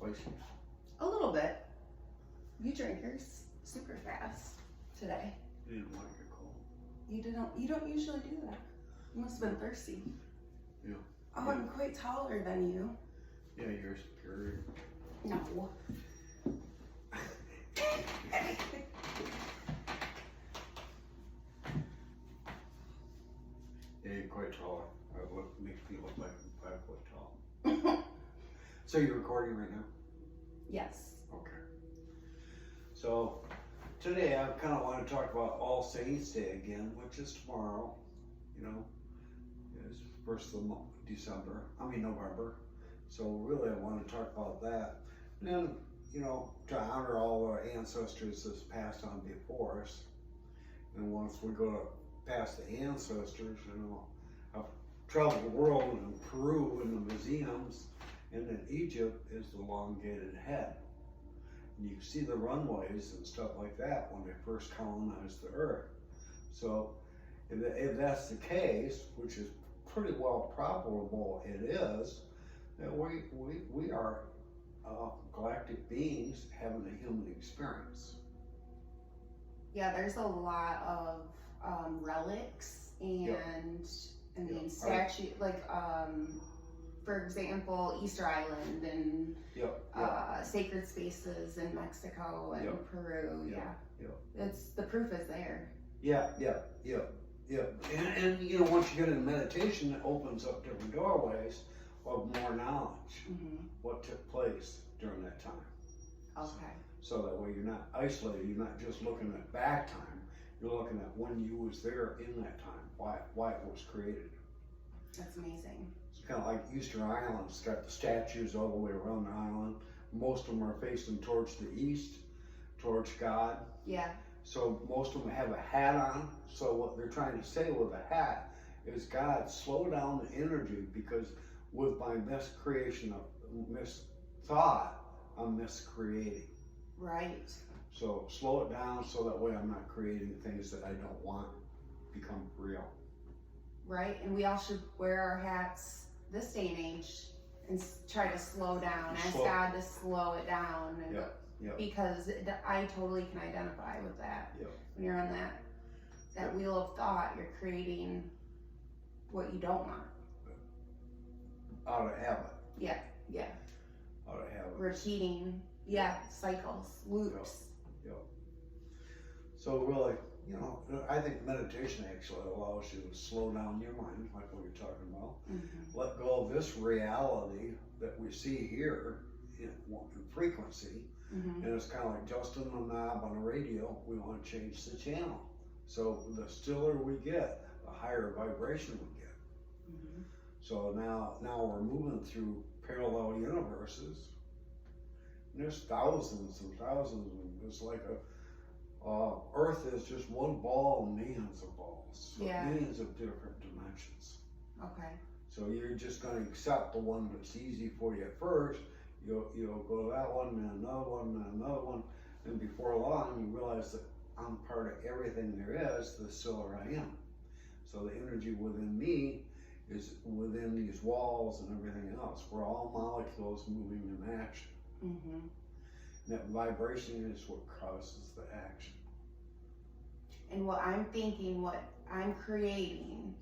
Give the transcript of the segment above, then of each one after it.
spicy? A little bit. You drank yours super fast today. You didn't want to get cold. You don't usually do that. You must have been thirsty. Yeah. Oh, I'm quite taller than you. Yeah, you're superior. No. Yeah, you're quite taller. Makes me look like I'm 5 foot tall. So you're recording right now? Yes. Okay. So today I kind of want to talk about All Saints Day again, which is tomorrow. You know, it's first of November. So really I want to talk about that. And then, you know, to honor all our ancestors that's passed on before us. And once we go past the ancestors, you know, I've traveled the world in Peru in the museums, and in Egypt is the elongated head. And you can see the runways and stuff like that when they first colonized the earth. So if that's the case, which is pretty well probable it is, that we are galactic beings having a human experience. Yeah, there's a lot of relics and Yep. I mean Yep. statue like for example Easter Island and Yep. sacred spaces in Mexico and Yep. Peru. Yep. Yeah, Yep. it's the proof is there. Yeah. And you know, once you get into meditation, it opens up different doorways of more knowledge, what took place during that time. Okay. So that way you're not isolated, you're not just looking at back time, you're looking at when you was there in that time, why it was created. That's amazing. It's kind of like Easter Island, it's got the statues all the way around the island. Most of them are facing towards the east, towards God. Yeah. So most of them have a hat on. So what they're trying to say with a hat is, God, slow down the energy, because with my miscreation of misthought, I'm miscreating. Right. So slow it down so that way I'm not creating things that I don't want become real. Right, and we all should wear our hats this day and age and try to slow down, ask God to slow it down. And Yep. because I totally can identify with that. Yep. When you're on that wheel of thought, you're creating what you don't want. Out of habit. Yeah. Out of habit. Repeating, cycles, loops. Yep. So really, you know, I think meditation actually allows you to slow down your mind, like what you're talking about. Let go of this reality that we see here in frequency. And it's kind of like adjusting the knob on a radio. We want to change the channel. So the stiller we get, the higher vibration we get. So now we're moving through parallel universes. And there's thousands and thousands of them. It's like Earth is just one ball and millions of balls. So millions of different dimensions. Okay. So you're just going to accept the one that's easy for you at first. You'll go to that one, then another one, then another one. And before long, you realize that I'm part of everything there is, the stiller I am. So the energy within me is within these walls and everything else. We're all molecules moving in action. And that vibration is what causes the action. And what I'm thinking, what I'm creating,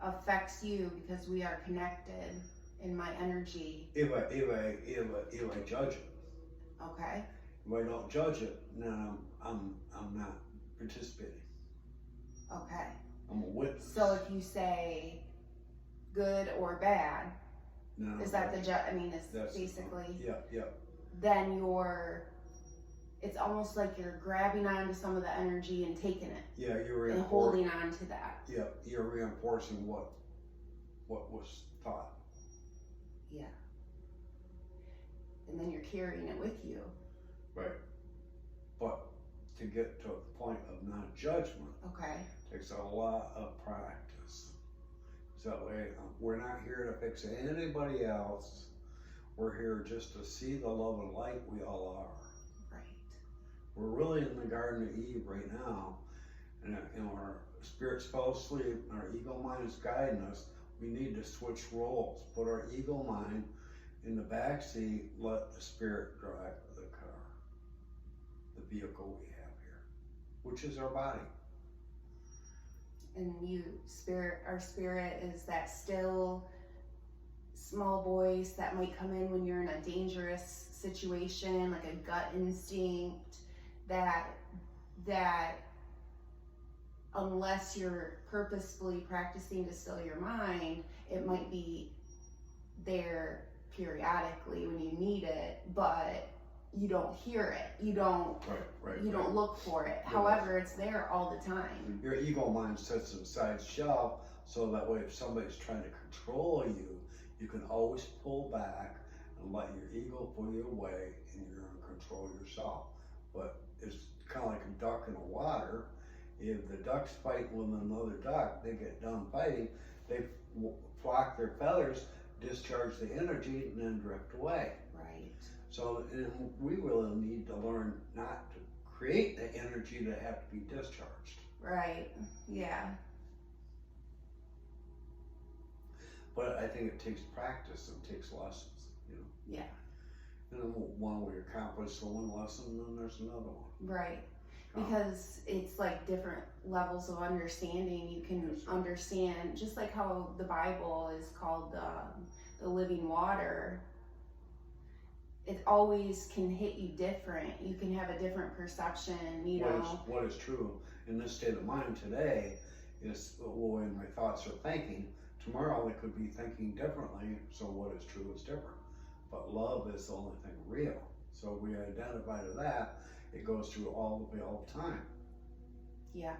affects you because we are connected in my energy. If I judge it. Okay. If I don't judge it, then I'm not participating. Okay. I'm a witness. So if you say good or bad, is that the that's basically. Yep. Then it's almost like you're grabbing onto some of the energy and taking it. Yeah, you're and holding on to that. Yep, you're reinforcing what was taught. Yeah. And then you're carrying it with you. Right. But to get to a point of non-judgment, takes a lot of practice. So that way, we're not here to fix anybody else. We're here just to see the love and light we all are. Right. We're really in the Garden of Eve right now, and our spirits fell asleep, and our ego mind is guiding us. We need to switch roles, put our ego mind in the back seat, let the spirit drive the car, the vehicle we have here, which is our body. And our spirit is that still small voice that might come in when you're in a dangerous situation, like a gut instinct that unless you're purposefully practicing to still your mind, it might be there periodically when you need it, but you don't hear it. You don't look for it. However, it's there all the time. Your ego mind sets aside shelf, so that way if somebody's trying to control you, you can always pull back and let your ego pull you away, and you're in control yourself. But it's kind of like a duck in the water. If the duck's fighting with another duck, they get done fighting, they flock their feathers, discharge the energy, and then drift away. Right. So we really need to learn not to create the energy that have to be discharged. Right. Yeah. But I think it takes practice and takes lessons, you know. Yeah. And then one we accomplish one lesson, then there's another one. Right. Because it's like different levels of understanding. You can understand, just like how the Bible is called the living water. It always can hit you different. You can have a different perception, you know. What is true in this state of mind today is when my thoughts are thinking. Tomorrow they could be thinking differently, so what is true is different. But love is the only thing real. So we identify to that, it goes through all the time. Yeah.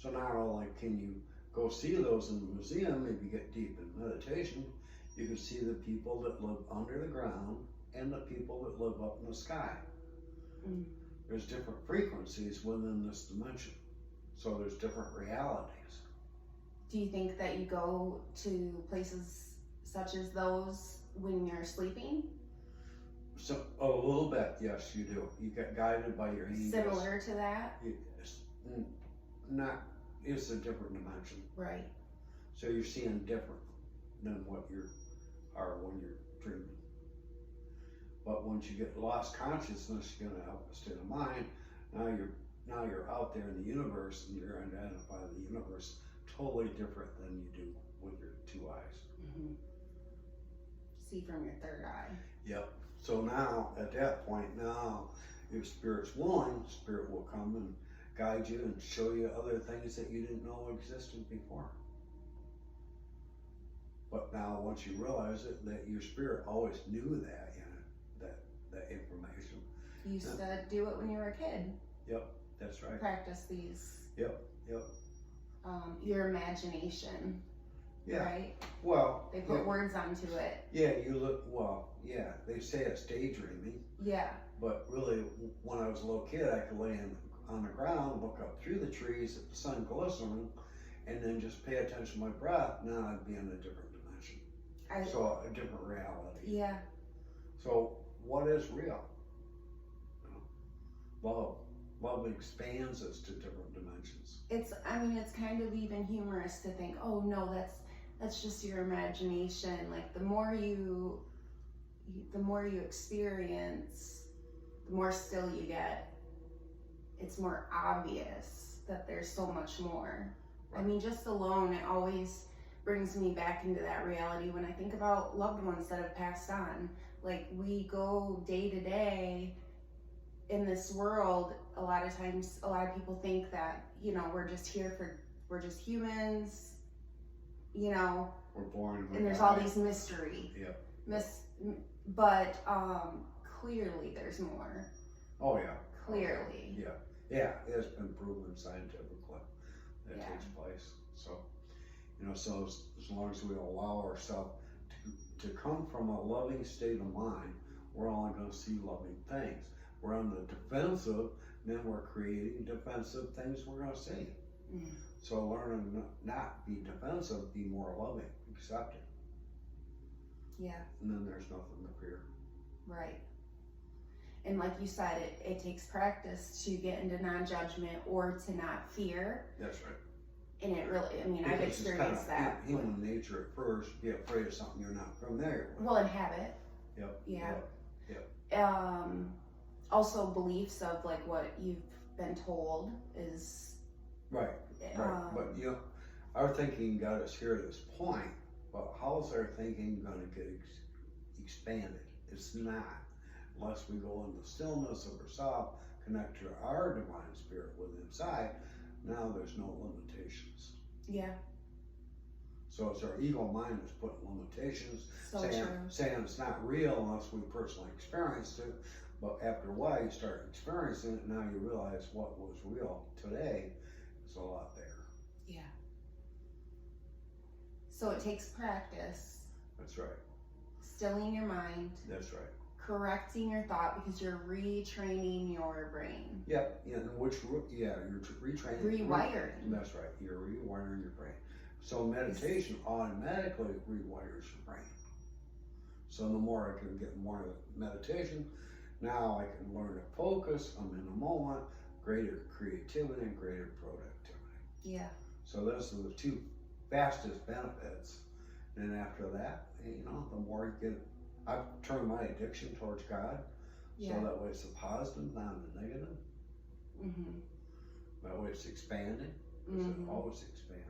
So not only can you go see those in the museum, if you get deep in meditation, you can see the people that live under the ground and the people that live up in the sky. Mm. There's different frequencies within this dimension. So there's different realities. Do you think that you go to places such as those when you're sleeping? So a little bit, yes, you do. You get guided by your angels. Similar to that? It's a different dimension. Right. So you're seeing different than what you are when you're dreaming. But once you get lost consciousness, you're gonna have a state of mind. Now you're out there in the universe, and you're identifying the universe totally different than you do with your two eyes. Mm-hmm. See from your third eye. Yep. So now, at that point, if Spirit's willing, Spirit will come and guide you and show you other things that you didn't know existed before. But now, once you realize it, that your Spirit always knew that, that information. You used to do it when you were a kid. Yep, that's right. Practice these. Yep. Your imagination. Yeah. Right? Well, they put words onto it. Yeah, they say it's daydreaming. Yeah. But really, when I was a little kid, I could lay on the ground, look up through the trees at the sun glistening, and then just pay attention to my breath. Now I'd be in a different dimension. So a different reality. Yeah. So what is real? Love. Love expands us to different dimensions. It's kind of even humorous to think, oh no, that's just your imagination. Like the more you experience, the more still you get. It's more obvious that there's so much more. Right. Just alone, it always brings me back into that reality when I think about loved ones that have passed on. Like we go day to day in this world. A lot of times, a lot of people think that, we're just humans, We're born. And there's all these mystery. Yep. But clearly there's more. Oh yeah. Clearly. Yeah. Yeah, it's been proven scientifically that takes place. So, so as long as we allow ourselves to come from a loving state of mind, we're only going to see loving things. We're on the defensive, then we're creating defensive things we're going to see. Mm. So learn to not be defensive, be more loving, accepting. Yeah. And then there's nothing to fear. Right. And like you said, it takes practice to get into non-judgment or to not fear. That's right. And it really, I mean, I've Because it's experienced kind that. of human nature at first, be afraid of something you're not familiar with. Well, and habit. Yep. Yeah. Yep. Also beliefs of like what you've been told is. Right. Right. But you know, our thinking got us here to this point, but how's our thinking going to get expanded? It's not, unless we go in the stillness of ourselves, connect to our divine spirit within inside. Now there's no limitations. Yeah. So it's our ego mind that's putting limitations, So saying it's not real unless we personally experienced it. But after a while, you start experiencing it, and now you realize what was real today is a lot there. Yeah. So it takes practice. That's right. Stilling your mind. That's right. Correcting your thought because you're retraining your brain. Yep. Yeah. You're retraining. Rewiring. That's right. You're rewiring your brain. So meditation automatically rewires your brain. So the more I can get more meditation, now I can learn to focus. I'm in the moment. Greater creativity and greater productivity. Yeah. So those are the two fastest benefits. And after that, you know, the more you get, I've turned my addiction towards God. Yeah. So that way it's a positive, not a negative. Mm-hmm. That way it's expanding. Because it always expands.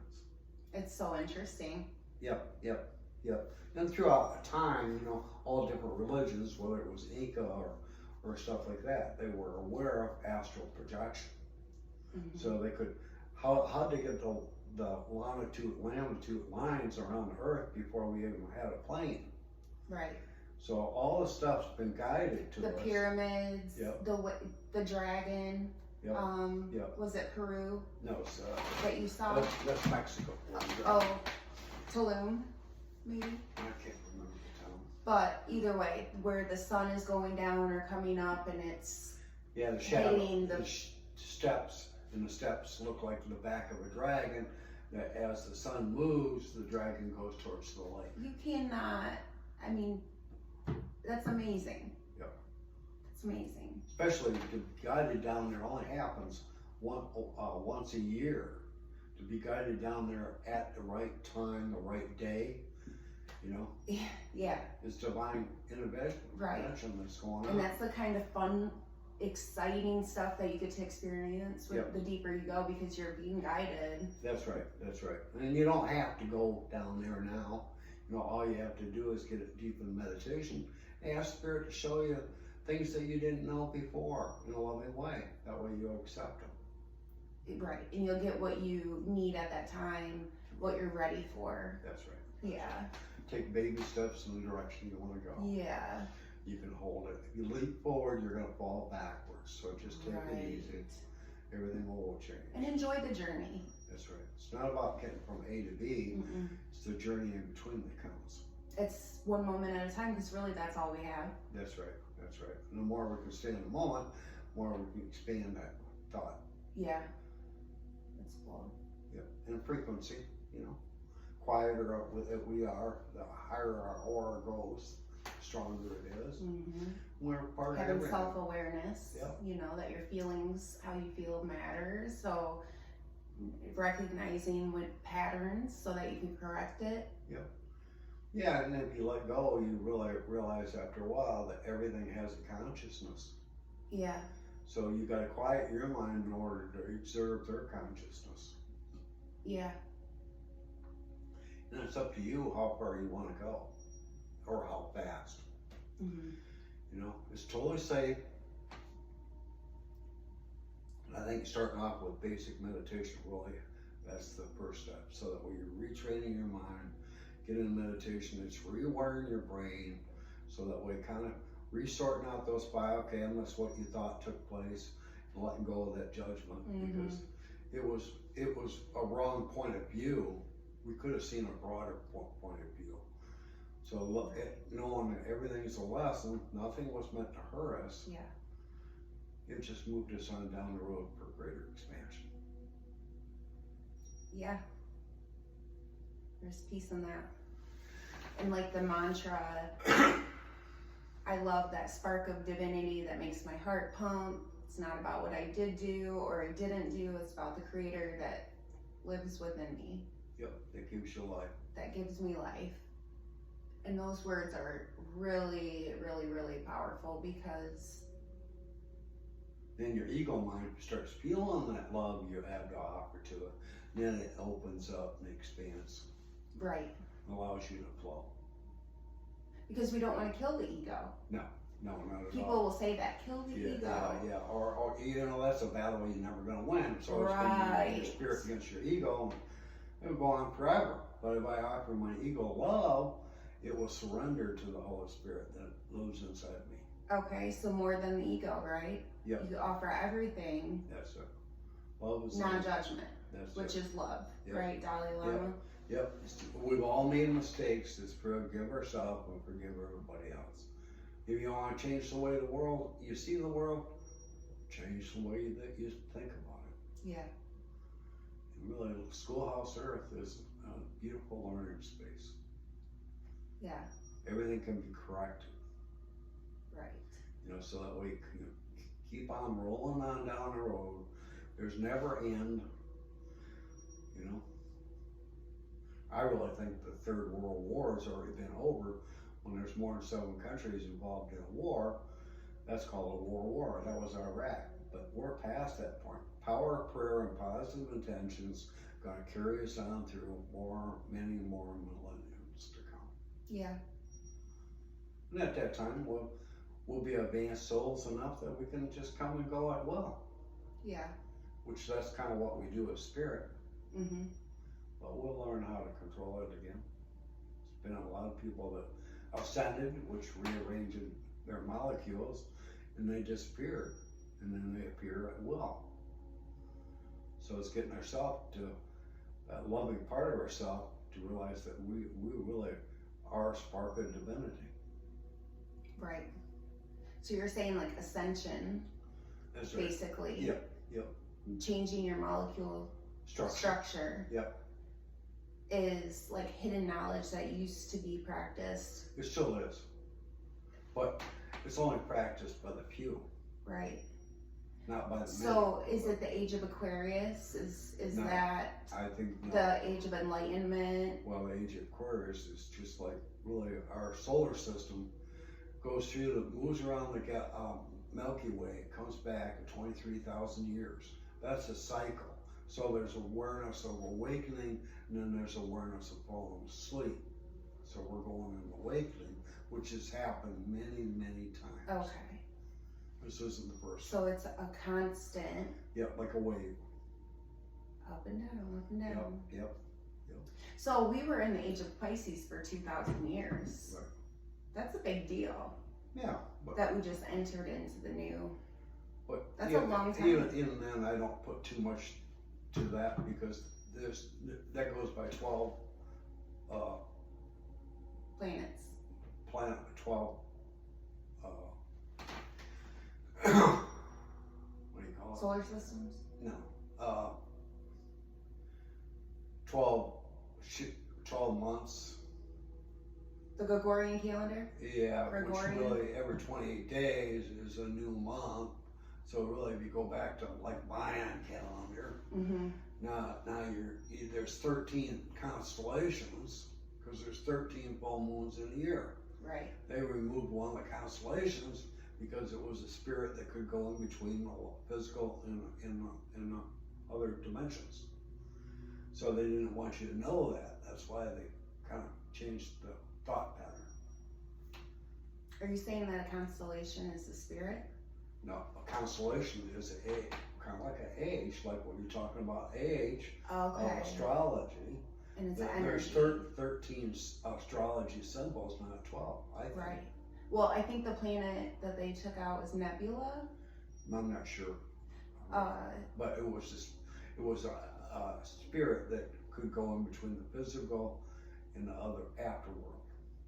It's so interesting. Yep. And throughout time, you know, all different religions, whether it was Inca or stuff like that, they were aware of astral projection. Mm-hmm. So they could, how they get the longitude lines around the earth before we even had a plane. Right. So all the stuff's been guided to the us. Pyramids, Yep. the dragon. Yep. Yep. Was it Peru No, it's that you saw? that's Mexico. Oh, Tulum, maybe. I can't remember the town. But either way, where the sun is going down or coming up, and it's Yeah, the shadow, hitting the steps, and the steps look like the back of a dragon. That as the sun moves, the dragon goes towards the light. You cannot. I mean, that's amazing. Yep. It's amazing. Especially to be guided down there only happens once a year. To be guided down there at the right time, the right day, you know, Yeah. is divine intervention. Right. That's going on. And that's the kind of fun, exciting stuff that you get to experience with Yep. the deeper you go because you're being guided. That's right. And you don't have to go down there now. You know, all you have to do is get it deep in meditation. Ask Spirit to show you things that you didn't know before in a loving way. That way you'll accept them. Right. And you'll get what you need at that time, what you're ready for. That's right. Yeah. Take baby steps in the direction you want to go. Yeah. You can hold it. If you leap forward, you're going to fall backwards. So just take it easy. Everything will change. And enjoy the journey. That's right. It's not about getting from A to B. Mm-mm. It's the journey in between that counts. It's one moment at a time because really that's all we have. That's right. And the more we can stay in the moment, the more we can expand that thought. Yeah. That's cool. Yep. And frequency, you know, quieter we are, the higher our aura goes, the stronger it is. Mm-hmm. We're part of Having everything. self-awareness, Yep. you know, that your feelings, how you feel matters. So recognizing what patterns so that you can correct it. Yep. Yeah, and if you let go, you really realize after a while that everything has a consciousness. Yeah. So you got to quiet your mind in order to observe their consciousness. Yeah. And it's up to you how far you want to go, or how fast. Mm-hmm. You know, it's totally safe. And I think starting off with basic meditation, really, that's the first step. So that when you're retraining your mind, get into meditation, it's rewiring your brain, so that way kind of resorting out those biochemicals, what you thought took place, and letting go of that judgment. Mm-hmm. Because it was a wrong point of view. We could have seen a broader point of view. So look at knowing that everything's a lesson, nothing was meant to hurt us. Yeah. It just moved us on down the road for greater expansion. Yeah. There's peace in that. And like the mantra, I love that spark of divinity that makes my heart pump. It's not about what I did do or I didn't do. It's about the creator that lives within me. Yep, that gives you life. That gives me life. And those words are really, really, really powerful because then your ego mind starts feeling that love you have to offer to it. Then it opens up and expands. Right. Allows you to flow. Because we don't want to kill the ego. No, not at all. People will say that, kill the ego. Yeah. Or that's a battle you're never going to win. So it's going to be your spirit against your ego. And it'll go on forever. But if I offer my ego love, it will surrender to the Holy Spirit that lives inside me. Okay, so more than the ego, right? Yep. You offer everything. That's it. Love is non-judgment, which is love, right, Dalai Lama? Yep. We've all made mistakes. Just forgive ourselves and forgive everybody else. If you want to change the way the world, you see the world, change the way that you think about it. Yeah. And really, Schoolhouse Earth is a beautiful learning space. Yeah. Everything can be corrected. Right. So that we can keep on rolling on down the road. There's never end. I really think the Third World War has already been over. When there's more than 7 countries involved in a war, that's called a war. That was Iraq. But we're past that point. Power, prayer, and positive intentions going to carry us on through many more millenniums to come. Yeah. And at that time, we'll be advanced souls enough that we can just come and go at will. Yeah. Which that's kind of what we do as spirit. Mm-hmm. But we'll learn how to control it again. There's been a lot of people that ascended, which rearranged their molecules, and they disappeared, and then they appear at will. So it's getting ourselves to that loving part of ourselves to realize that we really are a spark of divinity. Right. So you're saying like ascension, That's right. basically. Yep. Changing your molecule structure. Yep. Is like hidden knowledge that used to be practiced. It still is. But it's only practiced by the few. Right. Not by the many. So is it the age of Aquarius? Is No, that I think no. the age of enlightenment? Well, the age of Aquarius is just like really our solar system goes moves around the Milky Way, comes back in 23,000 years. That's a cycle. So there's awareness of awakening, and then there's awareness of falling asleep. So we're going in awakening, which has happened many, many times. Okay. This isn't the first. So it's a constant. Yep, like a wave. Up and down, up and down. Yep. So we were in the age of Pisces for 2,000 years. Right. That's a big deal. Yeah. But that we just entered into the new. But that's a long time. Even then, I don't put too much to that because that goes by 12 planets. 12 what do you call it? Solar systems? No. 12 months. The Gregorian calendar? Yeah, Gregorian? Which really every 28 days is a new month. So really, if you go back to like Mayan calendar, now there's 13 constellations because there's 13 full moons in a year. Right. They removed one of the constellations because it was a spirit that could go in between the physical and the other dimensions. So they didn't want you to know that. That's why they kind of changed the thought pattern. Are you saying that a constellation is a spirit? No, a constellation is kind of like an age, like what you're talking about, age of astrology. And it's There's energy. 13 astrology symbols, not 12, I think. Right. Well, I think the planet that they took out was Nebula. I'm not sure. But it was a spirit that could go in between the physical and the other afterworld.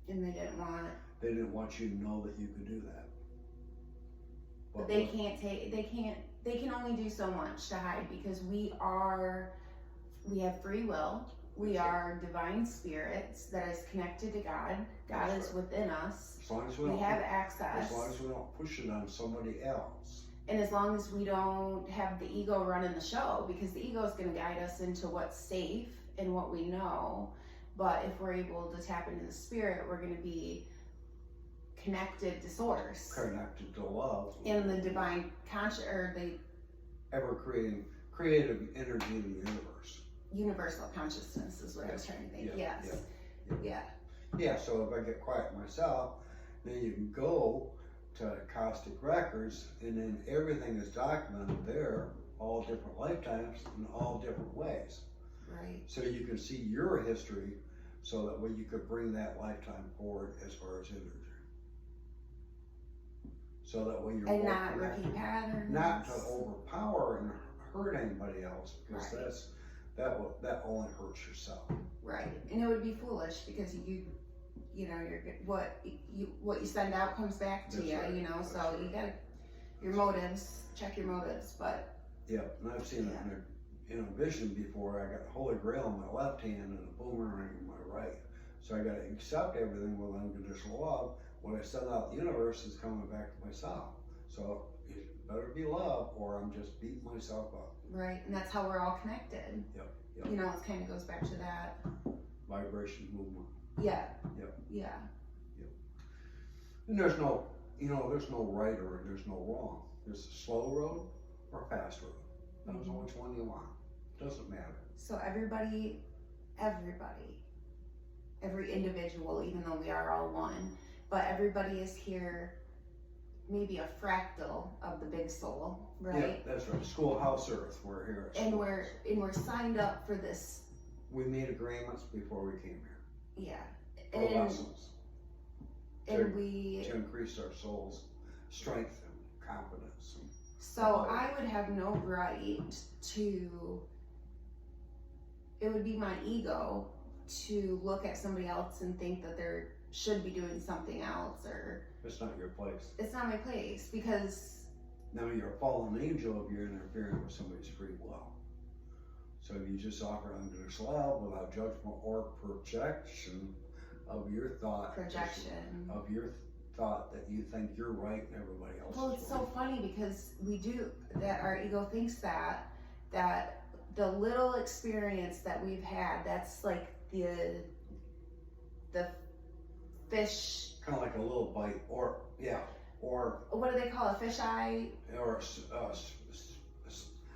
And they didn't want it. They didn't want you to know that you could do that. But they can only do so much to hide because we have free will. We are divine spirits that is connected to God. God is within us. As long as we have access. As long as we don't push it on somebody else. And as long as we don't have the ego running the show, because the ego is going to guide us into what's safe and what we know. But if we're able to tap into the spirit, we're going to be connected to source. Connected to love. In the divine conscious, or the ever creative energy in the universe. Universal consciousness is what I was trying to think. Yeah, Yes. yeah. Yeah, so if I get quiet myself, then you can go to Caustic Records, and then everything is documented there, all different lifetimes in all different ways. Right. So you can see your history, so that way you could bring that lifetime forward as far as energy. So that way you're And not repeat patterns. not to overpower and hurt anybody else, because Right. that only hurts yourself. Right. And it would be foolish, because you know, what you send out comes back to That's you, right. you know, That's so right. you gotta, your motives, check your motives, but. Yeah, and I've seen it in a vision before. I got the Holy Grail in my left hand and a boomerang in my right. So I got to accept everything with unconditional love. What I send out the universe is coming back to myself. So it better be love, or I'm just beating myself up. Right, and that's how we're all connected. Yep. You know, it kind of goes back to that. Vibration movement. Yeah. Yep. Yeah. And there's no right or there's no wrong. There's a slow road or a fast road. Depends on which one you want. Doesn't matter. So every individual, even though we are all one, but everybody is here, maybe a fractal of the big soul, right? Yeah, that's right. Schoolhouse Earth. We're here. At And Schoolhouse. we're signed up for this. We made agreements before we came here. Yeah. For And lessons. and we. To increase our soul's strength and confidence. So I would have no right to. It would be my ego to look at somebody else and think that they should be doing something else, or It's not your place. it's not my place, because Now you're a fallen angel if you're interfering with somebody's free will. So you just offer unconditional love without judgment or projection of your thought. projection. Of your thought that you think you're right and everybody else Well, is it's wrong. so funny, because we do that. Our ego thinks that the little experience that we've had, that's like the fish. Kind of like a little bite, or What do they call a fish eye?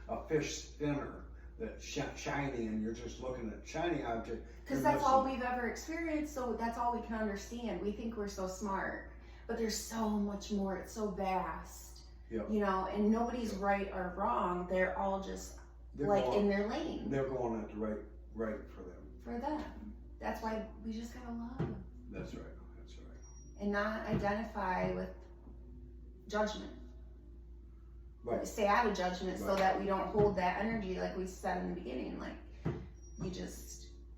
a fish spinner that's shiny, and you're just looking at shiny object. Because that's all we've ever experienced, so that's all we can understand. We think we're so smart, but there's so much more. It's so vast, Yep. you know, and nobody's right or wrong. They're all just in their lane. They're going at the right for them. For them. That's why we just gotta love That's right. That's right. and not identify with judgment. Right. Stay out of judgment so Right. that we don't hold that energy, like we said in the beginning. Like,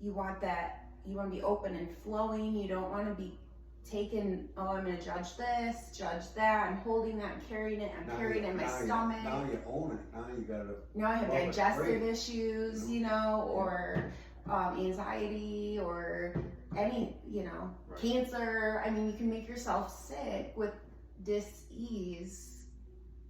you want to be open and flowing. You don't want to be taken, oh, I'm going to judge this, judge that. I'm holding that, I'm carrying it, I'm carrying it in my stomach. Now you own it. Now you gotta. Now I have love it. digestive Great. issues, you know, or anxiety, or any, you know, Right. cancer. I mean, you can make yourself sick with dis-ease.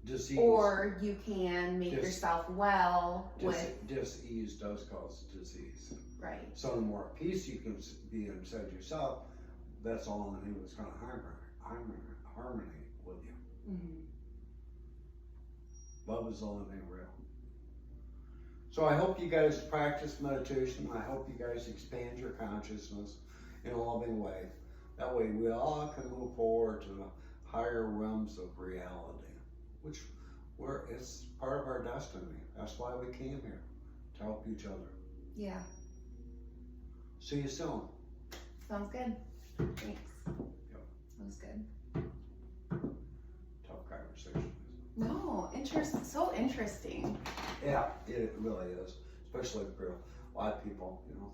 Disease. Or you can make yourself well with. Dis-ease does cause disease. Right. So the more peace you can be inside yourself, that's all in the name that's going to harmony with you. Mm-hmm. Love is the only thing real. So I hope you guys practice meditation. I hope you guys expand your consciousness in a loving way. That way we all can move forward to the higher realms of reality, which it's part of our destiny. That's why we came here, to help each other. Yeah. See you soon. Sounds good. Thanks. Yep. That was good. Tough conversation. No, so interesting. Yeah, it really is, especially for a lot of people, you know.